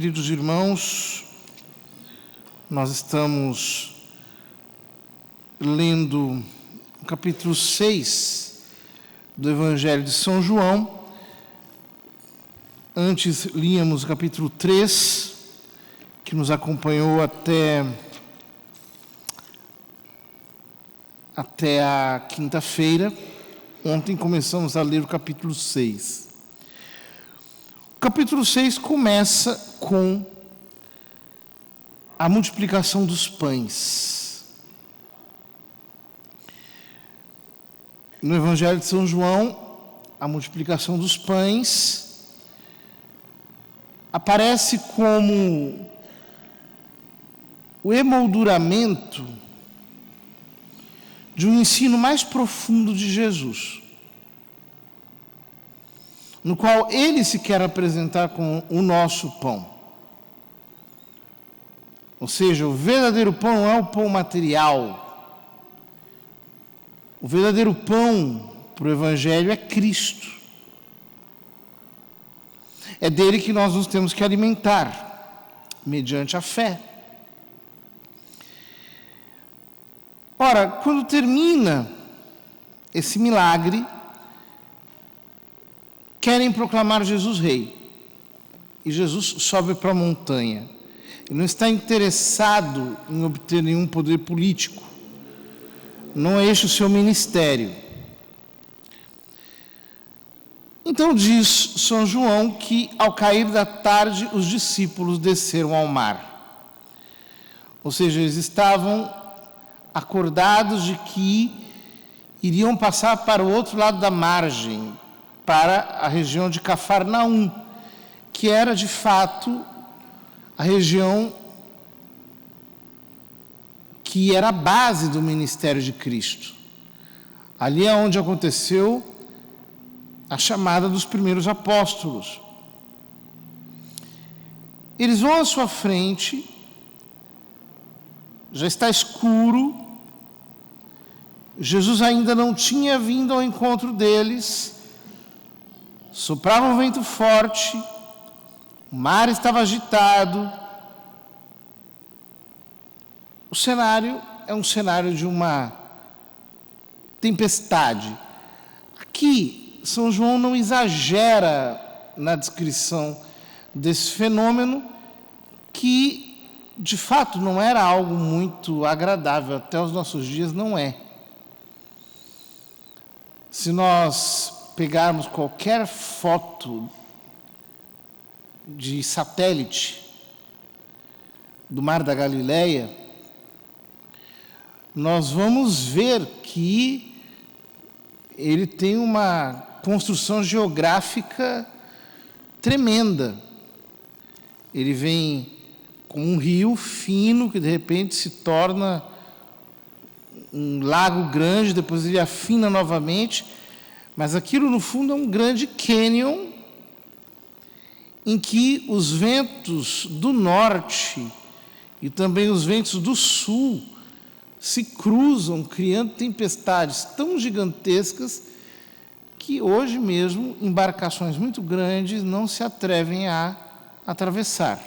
queridos irmãos, nós estamos lendo o capítulo 6 do Evangelho de São João. Antes líamos o capítulo 3, que nos acompanhou até a quinta-feira. Ontem começamos a ler o capítulo 6. O capítulo 6 começa com a multiplicação dos pães. No Evangelho de São João, a multiplicação dos pães aparece como o emolduramento de um ensino mais profundo de Jesus, no qual ele se quer apresentar como o nosso pão. Ou seja, o verdadeiro pão não é o pão material. O verdadeiro pão para o Evangelho é Cristo. É dele que nós nos temos que alimentar, mediante a fé. Ora, quando termina esse milagre, querem proclamar Jesus rei. E Jesus sobe para a montanha. Ele não está interessado em obter nenhum poder político. Não é este o seu ministério. Então diz São João que ao cair da tarde os discípulos desceram ao mar. Ou seja, eles estavam acordados de que iriam passar para o outro lado da margem, para a região de Cafarnaum, que era de fato a região que era a base do ministério de Cristo. Ali é onde aconteceu a chamada dos primeiros apóstolos. Eles vão à sua frente, já está escuro, Jesus ainda não tinha vindo ao encontro deles, soprava um vento forte, o mar estava agitado. O cenário é um cenário de uma tempestade. Aqui, São João não exagera na descrição desse fenômeno, que de fato não era algo muito agradável, até os nossos dias não é. Se nós pegarmos qualquer foto de satélite do Mar da Galileia, nós vamos ver que ele tem uma construção geográfica tremenda. Ele vem como um rio fino que de repente se torna um lago grande, depois ele afina novamente, mas aquilo no fundo é um grande cânion em que os ventos do norte e também os ventos do sul se cruzam, criando tempestades tão gigantescas que hoje mesmo embarcações muito grandes não se atrevem a atravessar.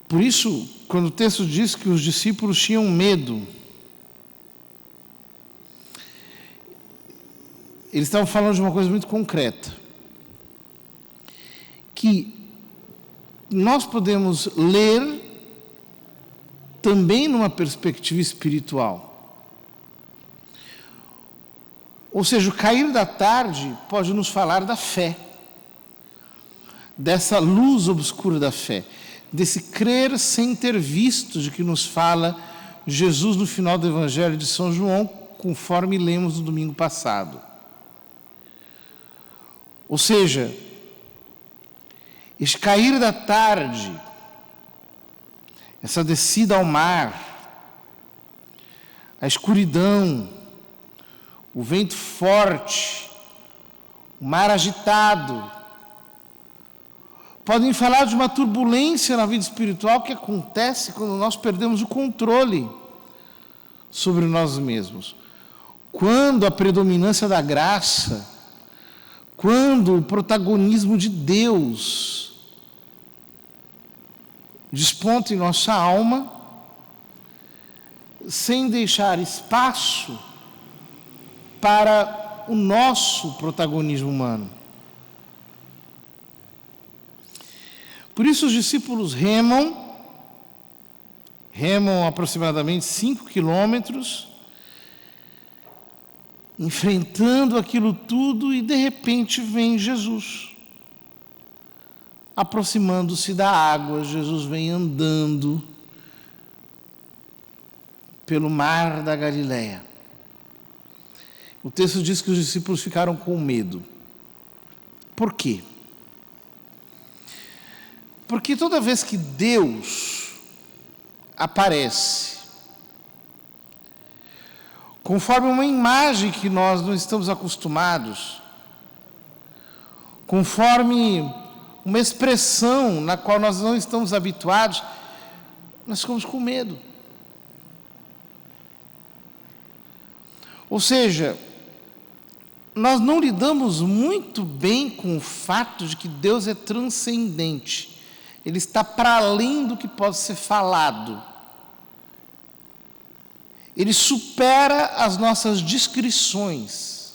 Por isso, quando o texto diz que os discípulos tinham medo, eles estavam falando de uma coisa muito concreta, que nós podemos ler também numa perspectiva espiritual. Ou seja, o cair da tarde pode nos falar da fé, dessa luz obscura da fé, desse crer sem ter visto, de que nos fala Jesus no final do Evangelho de São João, conforme lemos no domingo passado. Ou seja, esse cair da tarde, essa descida ao mar, a escuridão, o vento forte, o mar agitado, podem falar de uma turbulência na vida espiritual que acontece quando nós perdemos o controle sobre nós mesmos. Quando a predominância da graça, quando o protagonismo de Deus desponta em nossa alma, sem deixar espaço para o nosso protagonismo humano. Por isso os discípulos remam aproximadamente 5 quilômetros, enfrentando aquilo tudo, e de repente vem Jesus. Aproximando-se da água, Jesus vem andando pelo mar da Galileia. O texto diz que os discípulos ficaram com medo. Por quê? Porque toda vez que Deus aparece, conforme uma imagem que nós não estamos acostumados, conforme uma expressão na qual nós não estamos habituados, nós ficamos com medo. Ou seja, nós não lidamos muito bem com o fato de que Deus é transcendente. Ele está para além do que pode ser falado. Ele supera as nossas descrições.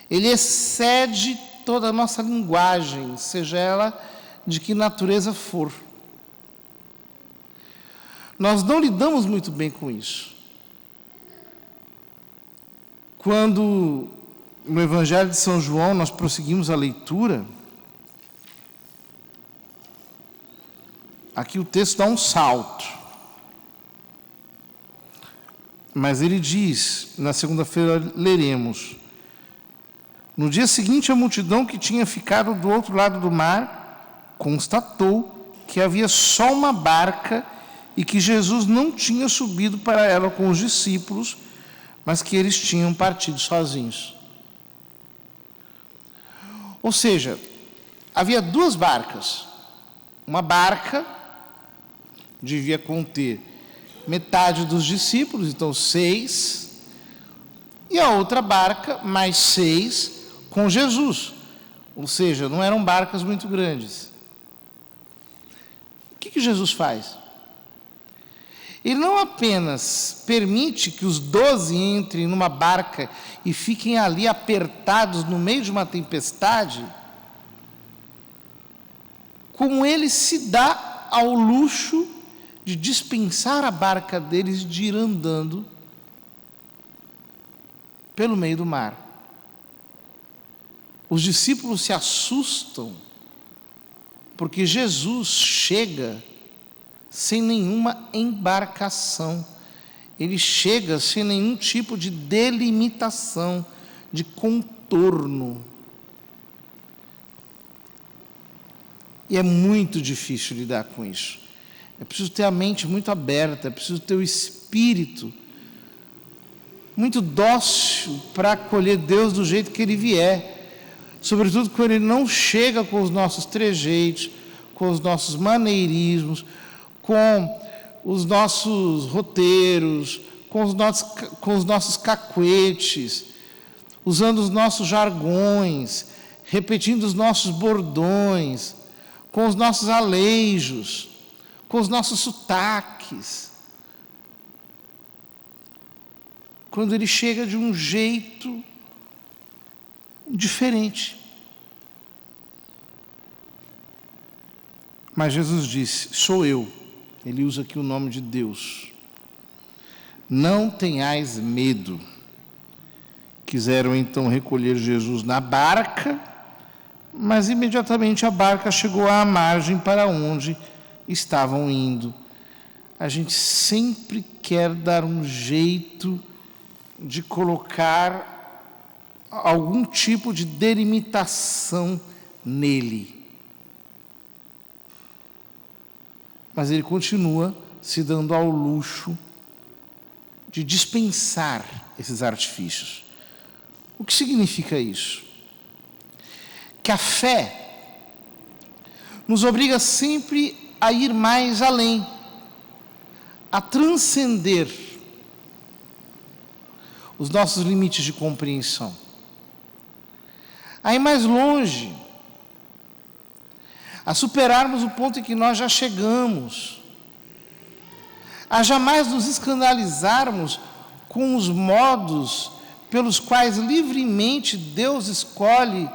Ele excede toda a nossa linguagem, seja ela de que natureza for. Nós não lidamos muito bem com isso. Quando no Evangelho de São João nós prosseguimos a leitura, aqui o texto dá um salto. Mas ele diz, na segunda-feira leremos: no dia seguinte a multidão que tinha ficado do outro lado do mar constatou que havia só uma barca e que Jesus não tinha subido para ela com os discípulos, mas que eles tinham partido sozinhos. Ou seja, havia 2 barcas. Uma barca devia conter metade dos discípulos, então 6, e a outra barca, mais 6, com Jesus. Ou seja, não eram barcas muito grandes. O que Jesus faz? Ele não apenas permite que os 12 entrem numa barca e fiquem ali apertados no meio de uma tempestade, como ele se dá ao luxo de dispensar a barca deles de ir andando pelo meio do mar. Os discípulos se assustam, porque Jesus chega sem nenhuma embarcação. Ele chega sem nenhum tipo de delimitação, de contorno. E é muito difícil lidar com isso. É preciso ter a mente muito aberta, é preciso ter o espírito muito dócil para acolher Deus do jeito que Ele vier. Sobretudo quando Ele não chega com os nossos trejeitos, com os nossos maneirismos, com os nossos roteiros, com os nossos cacuetes, usando os nossos jargões, repetindo os nossos bordões, com os nossos aleijos, com os nossos sotaques. Quando ele chega de um jeito diferente. Mas Jesus disse: sou eu. Ele usa aqui o nome de Deus. Não tenhais medo. Quiseram então recolher Jesus na barca, mas imediatamente a barca chegou à margem para onde estavam indo. A gente sempre quer dar um jeito de colocar algum tipo de delimitação nele. Mas ele continua se dando ao luxo de dispensar esses artifícios. O que significa isso? Que a fé nos obriga sempre a ir mais além, a transcender os nossos limites de compreensão, a ir mais longe, a superarmos o ponto em que nós já chegamos, a jamais nos escandalizarmos com os modos pelos quais livremente Deus escolhe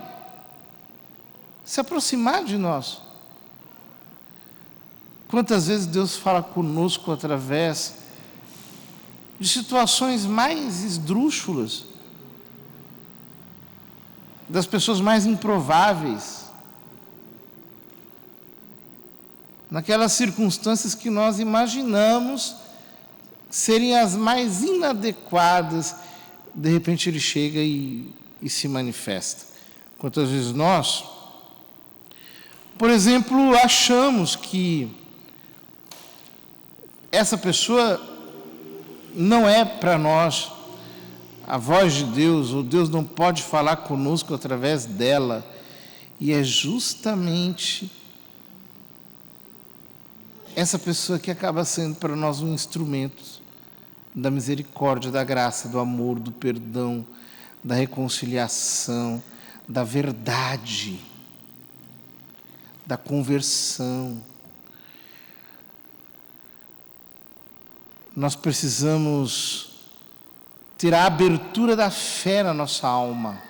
se aproximar de nós. Quantas vezes Deus fala conosco através de situações mais esdrúxulas, das pessoas mais improváveis, naquelas circunstâncias que nós imaginamos serem as mais inadequadas, de repente Ele chega e se manifesta. Quantas vezes nós, por exemplo, achamos que essa pessoa não é para nós a voz de Deus, ou Deus não pode falar conosco através dela, e é justamente essa pessoa que acaba sendo para nós um instrumento da misericórdia, da graça, do amor, do perdão, da reconciliação, da verdade, da conversão. Nós precisamos ter a abertura da fé na nossa alma,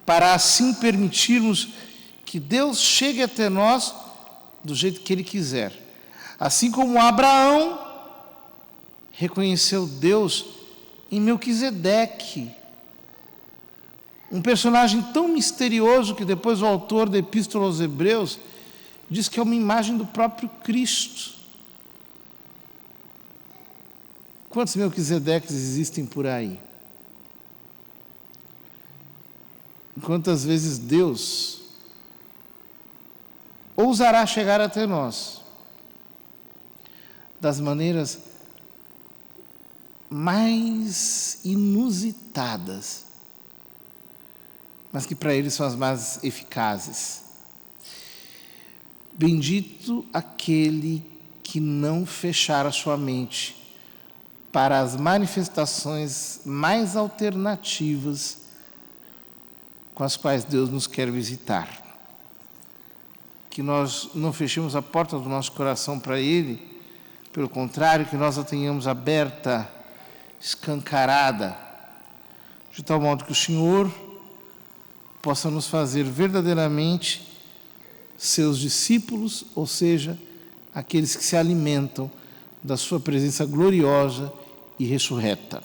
para assim permitirmos que Deus chegue até nós do jeito que Ele quiser. Assim como Abraão reconheceu Deus em Melquisedeque, um personagem tão misterioso que depois o autor da Epístola aos Hebreus diz que é uma imagem do próprio Cristo. Quantos Melquisedeques existem por aí? Quantas vezes Deus ousará chegar até nós das maneiras mais inusitadas, mas que para Ele são as mais eficazes. Bendito aquele que não fechar a sua mente para as manifestações mais alternativas com as quais Deus nos quer visitar. Que nós não fechemos a porta do nosso coração para Ele, pelo contrário, que nós a tenhamos aberta, escancarada, de tal modo que o Senhor possa nos fazer verdadeiramente seus discípulos, ou seja, aqueles que se alimentam da sua presença gloriosa e ressurreta.